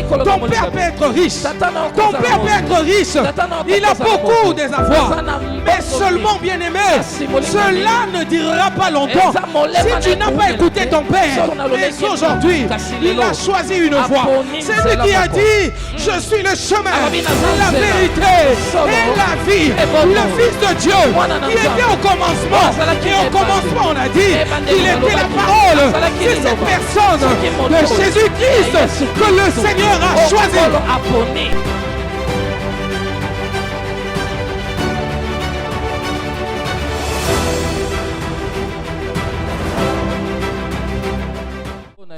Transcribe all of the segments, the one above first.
Ton père peut être riche. Ton père peut être riche. Il a beaucoup des avoirs. Mais seulement, bien-aimé, cela ne durera pas longtemps. Si tu n'as pas écouté ton père, mais aujourd'hui, il a choisi une voie. C'est lui qui a dit, je suis le chemin, la vérité et la vie. Le Fils de Dieu, qui était au commencement. Et au commencement, on a dit qu'il était la parole. C'est cette personne de Jésus-Christ que le Seigneur a choisi.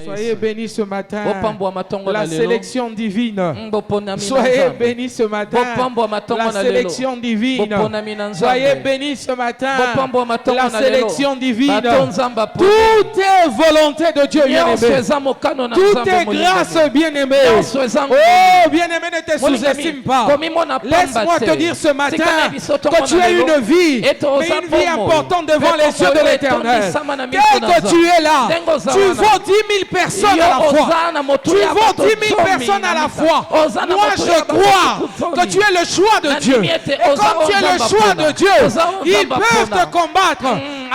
Soyez bénis ce matin. La sélection divine. Soyez bénis ce matin. La sélection divine. Soyez bénis ce matin. La sélection divine. Tout est volonté de Dieu, bien-aimé. Tout est grâce, bien-aimé. Oh, bien-aimé, ne te sous-estime pas. Laisse-moi te dire ce matin que tu as une vie, mais une vie importante devant les yeux de l'Éternel. Dès que tu es là, tu vaux 10 000 personnes à la fois. Tu vaux 10 000 personnes à la fois. Moi, je crois que tu es le choix de Dieu. Et comme tu es le choix de Dieu, ils peuvent te combattre,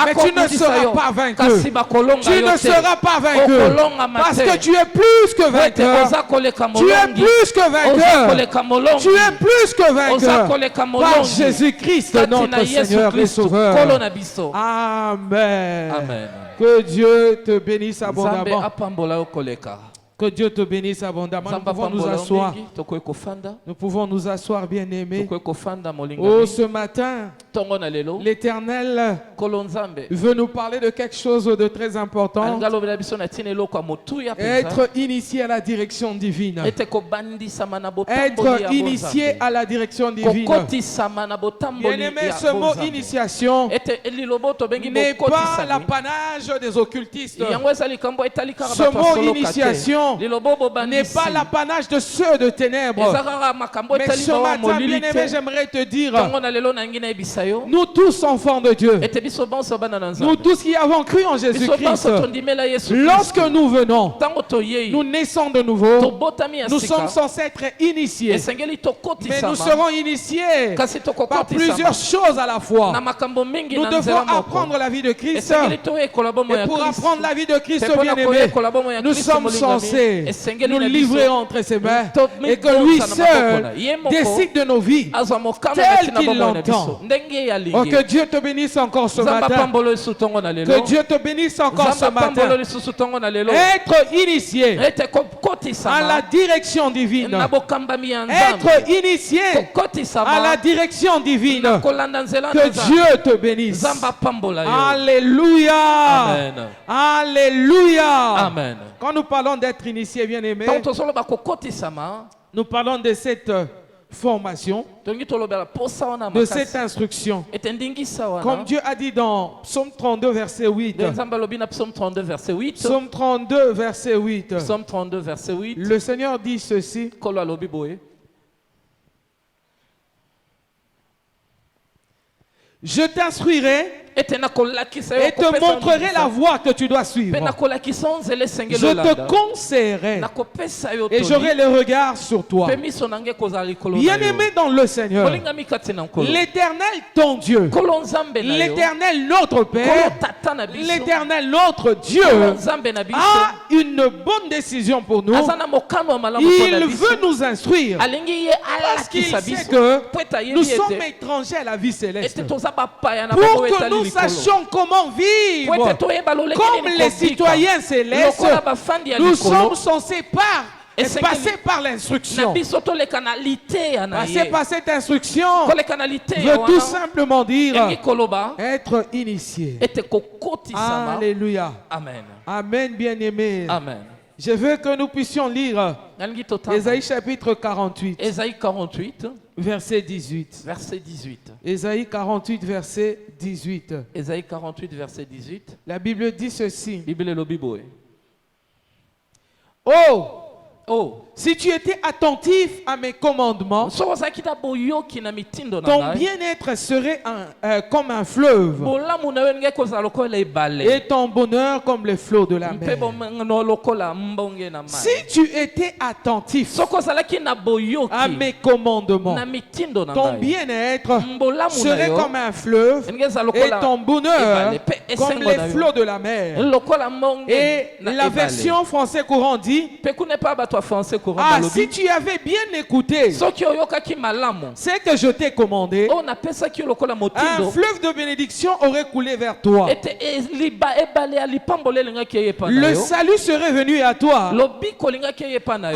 mais tu ne seras pas vaincu. Tu ne seras pas vaincu parce que tu es plus que vainqueur. Tu es plus que vainqueur. Tu es plus que vainqueur par Jésus-Christ, notre Seigneur et Sauveur. Amen. Que Dieu te bénisse abondamment. Que Dieu te bénisse abondamment. Nous pouvons nous asseoir. Nous pouvons nous asseoir, bien-aimés. Oh, ce matin, l'Éternel veut nous parler de quelque chose de très important. Être initié à la direction divine. Être initié à la direction divine. Bien-aimé, ce mot initiation n'est pas l'apanage des occultistes. Ce mot initiation n'est pas l'apanage de ceux de ténèbres. Mais ce matin, bien-aimé, j'aimerais te dire, nous tous enfants de Dieu, nous tous qui avons cru en Jésus-Christ, lorsque nous venons, nous naissons de nouveau, nous sommes censés être initiés. Mais nous serons initiés par plusieurs choses à la fois. Nous devons apprendre la vie de Christ. Et pour apprendre la vie de Christ, bien-aimé, nous sommes censés nous livrer entre ses mains et que lui seul décide de nos vies tel qu'il l'entend. Oh, que Dieu te bénisse encore ce matin. Que Dieu te bénisse encore ce matin. Être initié à la direction divine. Être initié à la direction divine. Que Dieu te bénisse. Alléluia. Amen. Alléluia. Amen. Quand nous parlons d'être initié, bien-aimé, nous parlons de cette formation, de cette instruction. Comme Dieu a dit dans Psaume 32, verset 8. Psaume 32, verset 8. Le Seigneur dit ceci. Je t'instruirai et te montrerai la voie que tu dois suivre. Je te conseillerai et j'aurai le regard sur toi. Bien-aimé dans le Seigneur, l'Éternel ton Dieu, l'Éternel notre Père, l'Éternel notre Dieu a une bonne décision pour nous. Il veut nous instruire parce qu'il sait que nous sommes étrangers à la vie céleste. Pour que nous sachions comment vivre comme les citoyens célestes, nous sommes censés passer par l'instruction. Passer par cette instruction veut tout simplement dire être initié. Alléluia. Amen. Amen, bien-aimé. Amen. Je veux que nous puissions lire Ésaïe chapitre 48. Ésaïe 48. Verset 18. Verset 18. Ésaïe 48, verset 18. Ésaïe 48, verset 18. La Bible dit ceci. Bible le Bible. Oh, Oh. Si tu étais attentif à mes commandements, ton bien-être serait comme un fleuve et ton bonheur comme les flots de la mer. Si tu étais attentif à mes commandements, ton bien-être serait comme un fleuve et ton bonheur comme les flots de la mer. Et la version français courant dit, si tu avais bien écouté ce que je t'ai commandé, un fleuve de bénédiction aurait coulé vers toi. Le salut serait venu à toi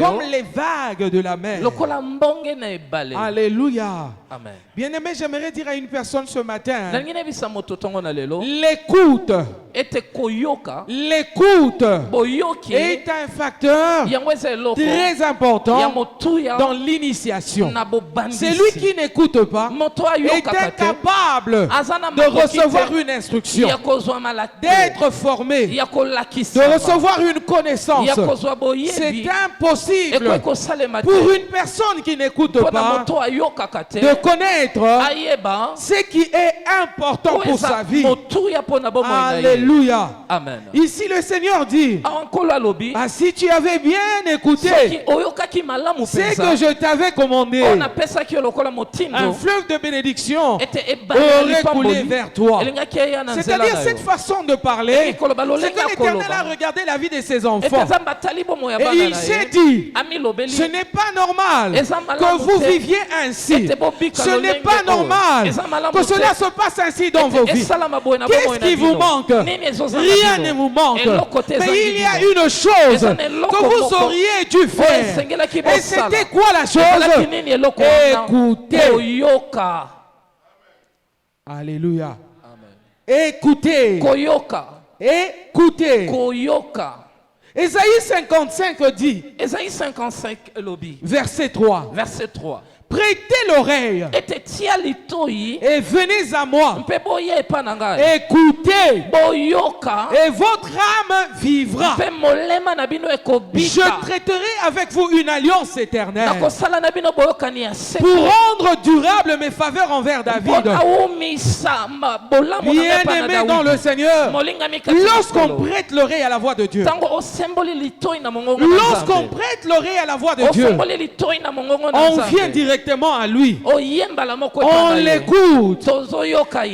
comme les vagues de la mer. Alléluia. Bien-aimé, j'aimerais dire à une personne ce matin, l'écoute est un facteur très important dans l'initiation. Celui qui n'écoute pas est incapable de recevoir une instruction, d'être formé, de recevoir une connaissance. C'est impossible pour une personne qui n'écoute pas de connaître ce qui est important pour sa vie. Alléluia. Amen. Ici le Seigneur dit, si tu avais bien écouté ce que je t'avais commandé, un fleuve de bénédiction aurait coulé vers toi. C'est-à-dire cette façon de parler, c'est que l'Éternel a regardé la vie de ses enfants et il s'est dit, ce n'est pas normal que vous viviez ainsi. Ce n'est pas normal que cela se passe ainsi dans vos vies. Qu'est-ce qui vous manque? Rien ne vous manque. Mais il y a une chose que vous auriez dû faire. Et c'était quoi la chose? Écoutez. Alléluia. Écoutez. Écoutez. Ésaïe 55 dit, verset 3. Prêtez l'oreille et venez à moi. Écoutez et votre âme vivra. Je traiterai avec vous une alliance éternelle pour rendre durable mes faveurs envers David. Bien-aimé dans le Seigneur, lorsqu'on prête l'oreille à la voix de Dieu, lorsqu'on prête l'oreille à la voix de Dieu, on vient directement à lui. On l'écoute.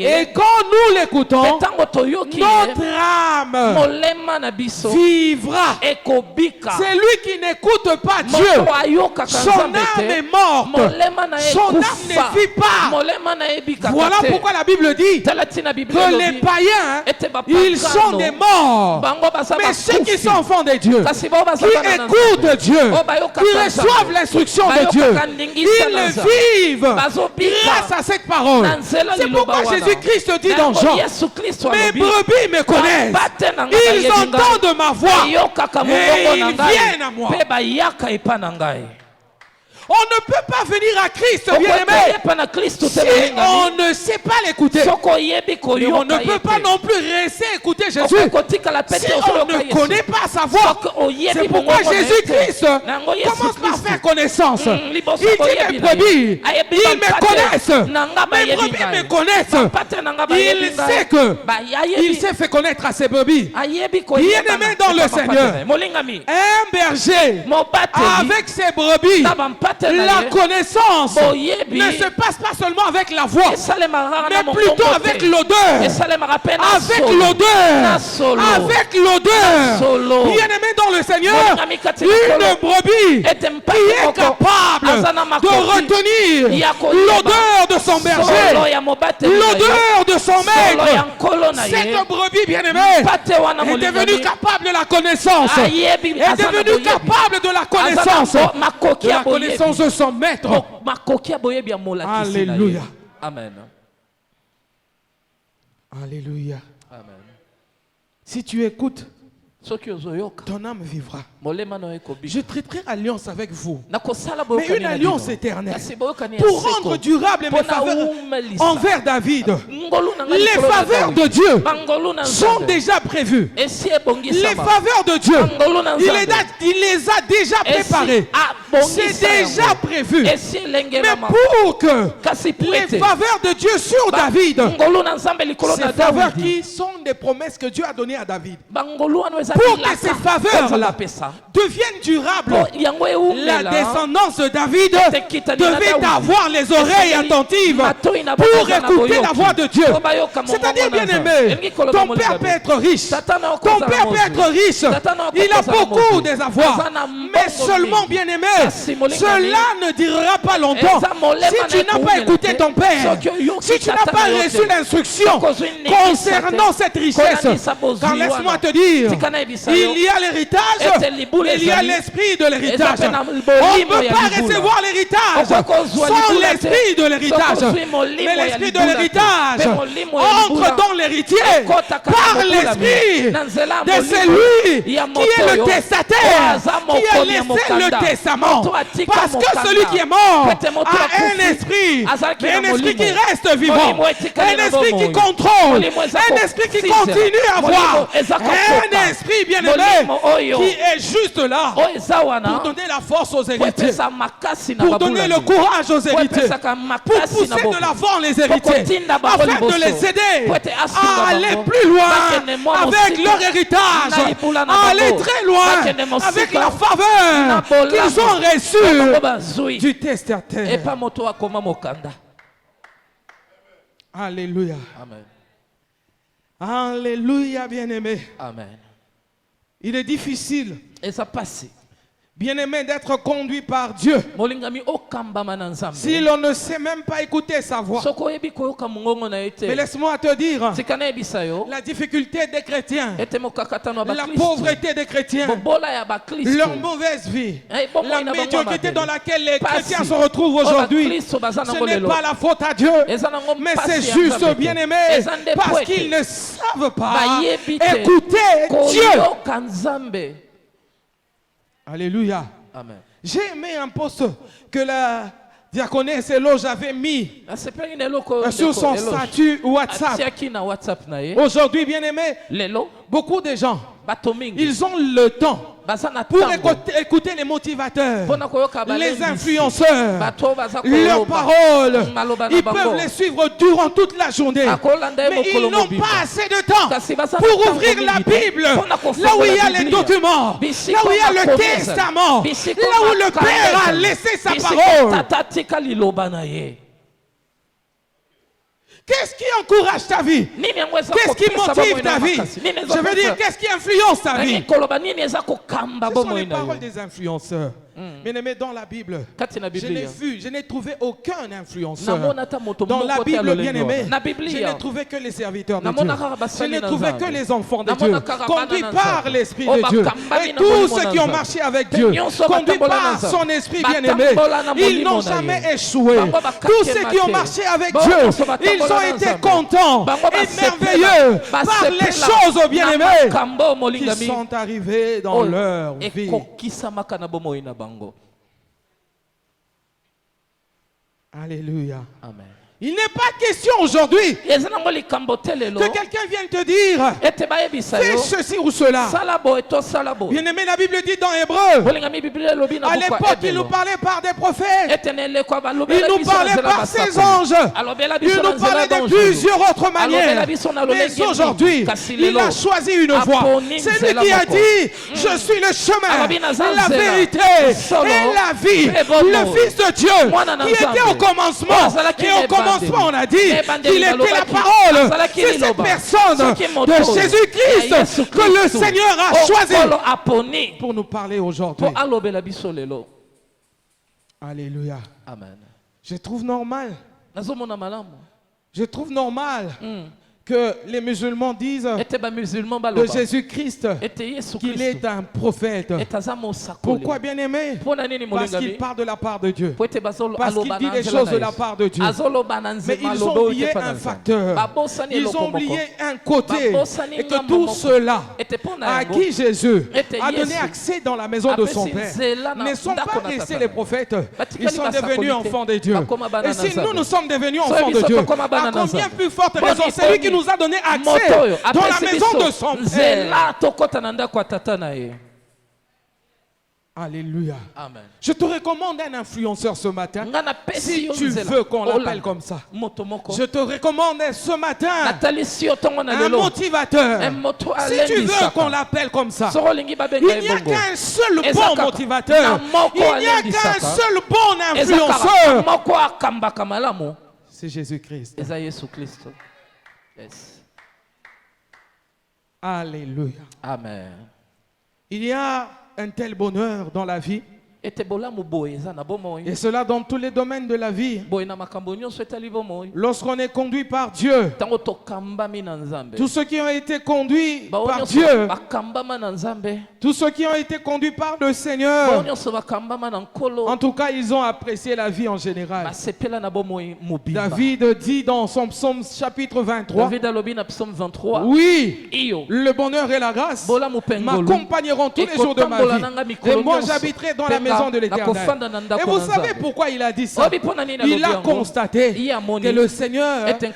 Et quand nous l'écoutons, notre âme vivra. C'est lui qui n'écoute pas Dieu. Son âme est morte. Son âme ne vit pas. Voilà pourquoi la Bible dit que les païens, ils sont des morts. Mais ceux qui sont enfants de Dieu, qui écoutent Dieu, qui reçoivent l'instruction de Dieu, ils vivent grâce à cette parole. C'est pourquoi Jésus-Christ dit dans Jean, mes brebis me connaissent, ils entendent ma voix et ils viennent à moi. On ne peut pas venir à Christ, bien-aimé, si on ne sait pas l'écouter. Et on ne peut pas non plus rester écouter Jésus si on ne connaît pas sa voix. C'est pourquoi Jésus-Christ commence par faire connaissance. Il dit, mes brebis, ils me connaissent. Mes brebis me connaissent. Il s'est fait connaître à ses brebis. Bien-aimé dans le Seigneur, un berger avec ses brebis, la connaissance ne se passe pas seulement avec la voix, mais plutôt avec l'odeur. Avec l'odeur. Avec l'odeur. Bien-aimé dans le Seigneur, une brebis qui est capable de retenir l'odeur de son berger, l'odeur de son maître. Cette brebis, bien-aimé, est devenue capable de la connaissance. Est devenue capable de la connaissance. De la connaissance de son maître. Alléluia. Amen. Alléluia. Amen. Si tu écoutes ton âme vivra. Je traiterai alliance avec vous. Mais une alliance éternelle. Pour rendre durable mes faveurs envers David. Les faveurs de Dieu sont déjà prévues. Les faveurs de Dieu, il les a déjà préparées. C'est déjà prévu. Mais pour que les faveurs de Dieu sur David, ces faveurs qui sont des promesses que Dieu a données à David, pour que ces faveurs-là deviennent durables, la descendance de David devait avoir les oreilles attentives pour écouter la voix de Dieu. C'est-à-dire, bien-aimé, ton père peut être riche, ton père peut être riche, il a beaucoup des avoirs, mais seulement, bien-aimé, cela ne durera pas longtemps. Si tu n'as pas écouté ton père, si tu n'as pas reçu l'instruction concernant cette richesse, car laisse-moi te dire, il y a l'héritage, il y a l'esprit de l'héritage. On ne peut pas recevoir l'héritage sans l'esprit de l'héritage. Mais l'esprit de l'héritage entre dans l'héritier par l'esprit de celui qui est le testataire, qui a laissé le testament. Parce que celui qui est mort a un esprit, mais un esprit qui reste vivant, un esprit qui contrôle, un esprit qui continue à voir, un esprit bien-aimé qui est juste là pour donner la force aux héritiers, pour donner le courage aux héritiers, pour pousser de l'avant les héritiers, afin de les aider à aller plus loin avec leur héritage, à aller très loin avec la faveur qu'ils ont reçue du testataire. Alléluia. Amen. Alléluia, bien-aimé. Amen. Il est difficile, Et ça passe. bien-aimé, d'être conduit par Dieu si l'on ne sait même pas écouter sa voix. Mais laisse-moi te dire, la difficulté des chrétiens, la pauvreté des chrétiens, leur mauvaise vie, la médiocrité dans laquelle les chrétiens se retrouvent aujourd'hui, ce n'est pas la faute à Dieu, mais c'est juste, bien-aimé, parce qu'ils ne savent pas écouter Dieu. Alléluia. Amen. J'ai aimé un post que la diaconesse Eloge avait mis sur son statut WhatsApp. Aujourd'hui, bien aimé, beaucoup de gens, ils ont le temps pour écouter les motivateurs, les influenceurs, leurs paroles. Ils peuvent les suivre durant toute la journée. Mais ils n'ont pas assez de temps pour ouvrir la Bible, là où il y a les documents, là où il y a le testament, là où le Père a laissé sa parole. Qu'est-ce qui encourage ta vie? Qu'est-ce qui motive ta vie? Je veux dire, qu'est-ce qui influence ta vie? Ce sont les paroles des influenceurs. Bien-aimé, dans la Bible, je n'ai trouvé aucun influenceur. Dans la Bible, bien-aimé, je n'ai trouvé que les serviteurs de Dieu. Je n'ai trouvé que les enfants de Dieu, conduits par l'Esprit de Dieu. Et tous ceux qui ont marché avec Dieu, conduits par son Esprit bien-aimé, ils n'ont jamais échoué. Tous ceux qui ont marché avec Dieu, ils ont été contents et merveilleux par les choses bien-aimées qui sont arrivées dans leur vie. Alléluia. Amen. Il n'est pas question aujourd'hui que quelqu'un vienne te dire fais ceci ou cela. Bien aimé, la Bible dit dans Hébreu, à l'époque il nous parlait par des prophètes, il nous parlait par ses anges, il nous parlait de plusieurs autres manières. Mais aujourd'hui, il a choisi une voie. C'est lui qui a dit je suis le chemin, la vérité et la vie. Le Fils de Dieu qui était au commencement, et au commencement on a dit qu'il était la parole. C'est cette personne de Jésus-Christ que le Seigneur a choisi pour nous parler aujourd'hui. Alléluia. Amen. Je trouve normal. Je trouve normal que les musulmans disent de Jésus-Christ qu'il est un prophète. Pourquoi, bien aimé? Parce qu'il part de la part de Dieu. Parce qu'il dit des choses de la part de Dieu. Mais ils ont oublié un facteur. Ils ont oublié un côté. Et que tout cela à qui Jésus a donné accès dans la maison de son Père ne sont pas restés les prophètes. Ils sont devenus enfants de Dieu. Et si nous sommes devenus enfants de Dieu, à combien plus forte raison c'est lui qui nous a donné accès dans la maison de son Père. Alléluia. Amen. Je te recommande un influenceur ce matin. Si tu veux qu'on l'appelle comme ça. Je te recommande ce matin un motivateur. Si tu veux qu'on l'appelle comme ça. Il n'y a qu'un seul bon motivateur. Il n'y a qu'un seul bon influenceur. C'est Jésus-Christ. Yes. Alléluia. Amen. Il y a un tel bonheur dans la vie. Et cela dans tous les domaines de la vie. Lorsqu'on est conduit par Dieu, tous ceux qui ont été conduits par Dieu, tous ceux qui ont été conduits par le Seigneur, en tout cas, ils ont apprécié la vie en général. David dit dans son psaume chapitre 23, oui, le bonheur et la grâce m'accompagneront tous les jours de ma vie. Et moi, j'habiterai dans la maison de l'Éternel. Et vous savez pourquoi il a dit ça? Il a constaté que le Seigneur était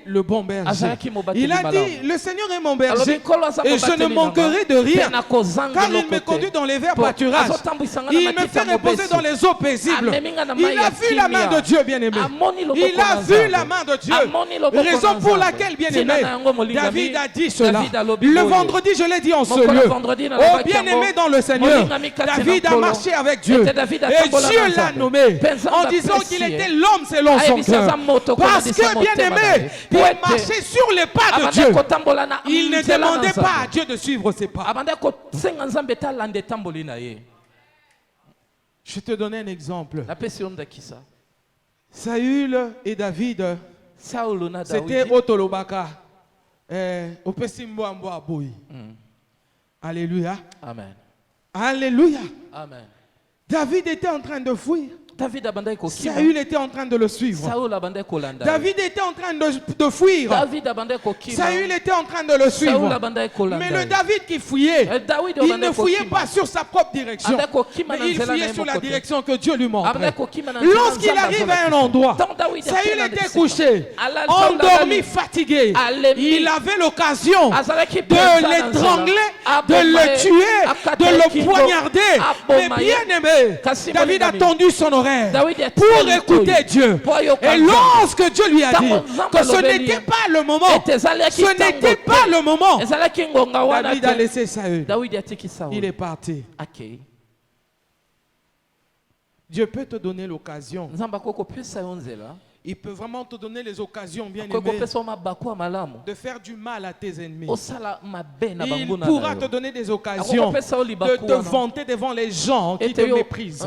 le bon berger. Il a dit, le Seigneur est mon berger et je ne manquerai de rien, car il me conduit dans les verts pâturages. Il me fait reposer dans les eaux paisibles. Il a vu la main de Dieu, bien-aimé. Il a vu la main de Dieu. Raison pour laquelle, bien-aimé, David a dit cela. Le vendredi, je l'ai dit en ce lieu. Oh, bien-aimé dans le Seigneur, David a marché avec Dieu. Et Dieu l'a nommé en disant qu'il était l'homme selon son cœur. Parce que, bien-aimé, il marchait sur les pas de Dieu. Il ne demandait pas à Dieu de suivre ses pas. Je te donne un exemple. Saül et David, c'était Otolobaka. Alléluia. Amen. Alléluia. Amen. David était en train de fuir. Saül était en train de le suivre. David était en train de fuir. Saül était en train de le suivre. Mais le David qui fuyait, il ne fuyait pas sur sa propre direction, mais il fuyait sur la direction que Dieu lui montrait. Lorsqu'il arrive à un endroit, Saül était couché, endormi, fatigué. Il avait l'occasion de l'étrangler, de le tuer, de le poignarder. Mais bien aimé, David a tendu son oreille pour écouter Dieu. Et lorsque Dieu lui a dit que ce n'était pas le moment, ce n'était pas le moment, David a laissé Saül. Il est parti. Dieu peut te donner l'occasion. Il peut vraiment te donner les occasions, bien aimé, de faire du mal à tes ennemis. Il pourra te donner des occasions de te vanter devant les gens qui te méprisent.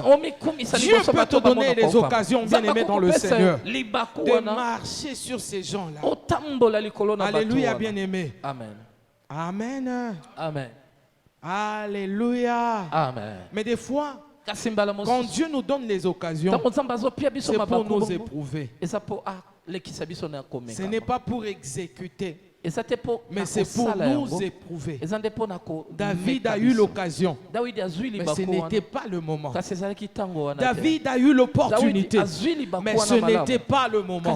Dieu peut te donner des occasions, bien aimé dans le Seigneur, de marcher sur ces gens-là. Alléluia, bien aimé. Amen. Amen. Amen. Alléluia. Amen. Mais des fois, quand Dieu nous donne les occasions, c'est pour nous éprouver. Ce n'est pas pour exécuter, mais c'est pour nous éprouver. David a eu l'occasion, mais ce n'était pas le moment. David a eu l'opportunité, mais ce n'était pas le moment.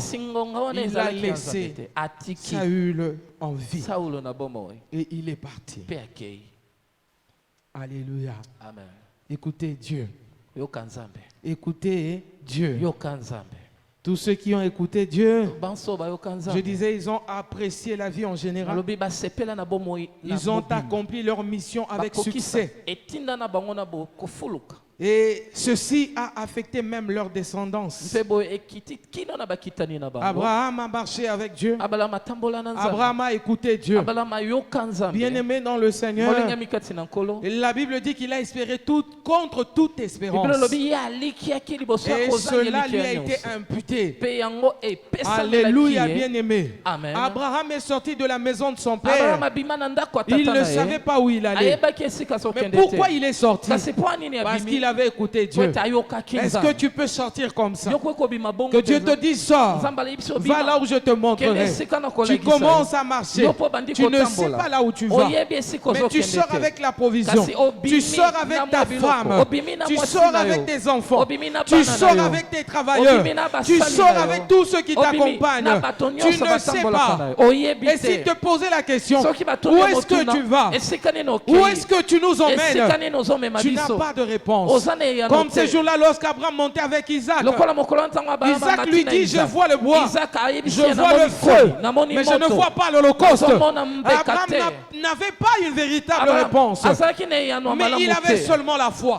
Il a laissé Saül en vie et il est parti. Alléluia. Amen. Écoutez Dieu. Écoutez Dieu. Tous ceux qui ont écouté Dieu, je disais, ils ont apprécié la vie en général. Ils ont accompli leur mission avec succès. Et ceci a affecté même leur descendance. Abraham a marché avec Dieu. Abraham a écouté Dieu. Bien-aimé dans le Seigneur. Et la Bible dit qu'il a espéré tout contre toute espérance. Et cela lui a été imputé. Alléluia, bien-aimé. Abraham est sorti de la maison de son père. Il ne savait pas où il allait. Mais pourquoi il est sorti? Parce qu'il avait écouté Dieu. Est-ce que tu peux sortir comme ça? Que Dieu te dise sors. Va là où je te montrerai. Tu commences à marcher. Tu ne sais pas là où tu vas. Mais tu sors avec la provision. Tu sors avec ta femme. Tu sors avec tes enfants. Tu sors avec tes travailleurs. Tu sors avec tous ceux qui t'accompagnent. Tu ne sais pas. Et s'il te posait la question, où est-ce que tu vas? Où est-ce que tu nous emmènes? Tu n'as pas de réponse. Comme ces jours-là, lorsqu'Abraham montait avec Isaac, Isaac lui dit, je vois le bois, je vois le feu, mais je ne vois pas l'holocauste. Abraham n'avait pas une véritable réponse, mais il avait seulement la foi.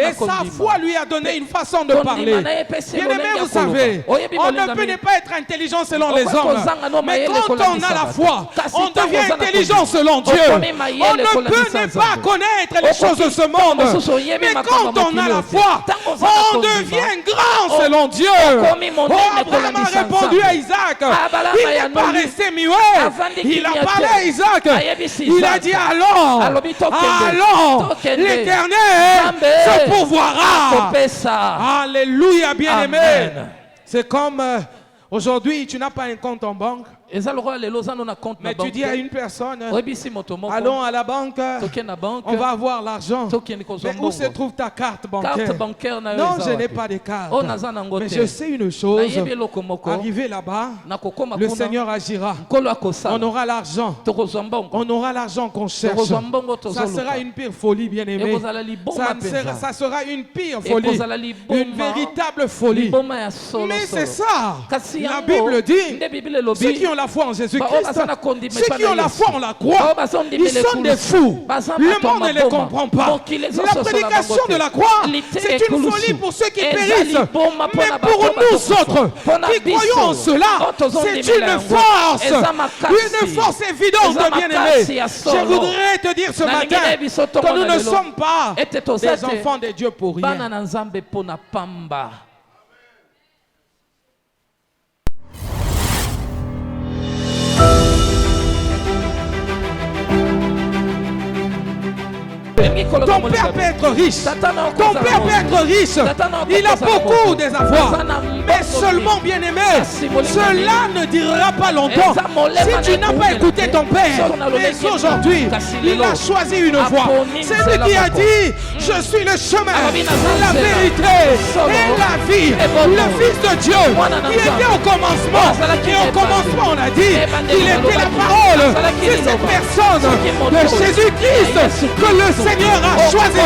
Et sa foi lui a donné une façon de parler. Bien-aimé, vous savez, on ne peut pas être intelligent selon les hommes, mais quand on a la foi, on devient intelligent selon Dieu. On ne peut pas connaître les choses de ce monde, mais quand on a la foi, on devient grand selon Dieu. Abraham a répondu à Isaac. Il n'est pas resté muet. Il a parlé à Isaac. Il a dit allons, l'Éternel se pourvoira. Alléluia, bien-aimé. C'est comme aujourd'hui, tu n'as pas un compte en banque. Mais tu dis à une personne, allons à la banque, on va avoir l'argent. Mais où se trouve ta carte bancaire? Non, je n'ai pas de carte. Mais je sais une chose, arrivé là-bas, le Seigneur agira. On aura l'argent. On aura l'argent qu'on cherche. Ça sera une pire folie, bien-aimé. Ça sera une pire folie. Une véritable folie. Mais c'est ça. La Bible dit, ceux qui ont la foi en Jésus-Christ, ceux qui ont la foi en la croix, ils sont des fous. Le monde ne les comprend pas. La prédication de la croix, c'est une folie pour ceux qui périssent. Mais pour nous autres, qui croyons en cela, c'est une force évidente, bien-aimé. Je voudrais te dire ce matin que nous ne sommes pas des enfants de Dieu pour rien. Ton père peut être riche. Ton père peut être riche. Il a beaucoup des avoirs. Mais seulement, bien-aimé, cela ne durera pas longtemps. Si tu n'as pas écouté ton père, mais aujourd'hui, il a choisi une voie. C'est lui qui a dit, je suis le chemin, la vérité et la vie. Le Fils de Dieu qui était au commencement. Et au commencement, on a dit, il était la parole. C'est cette personne de Jésus-Christ que le Seigneur a choisi.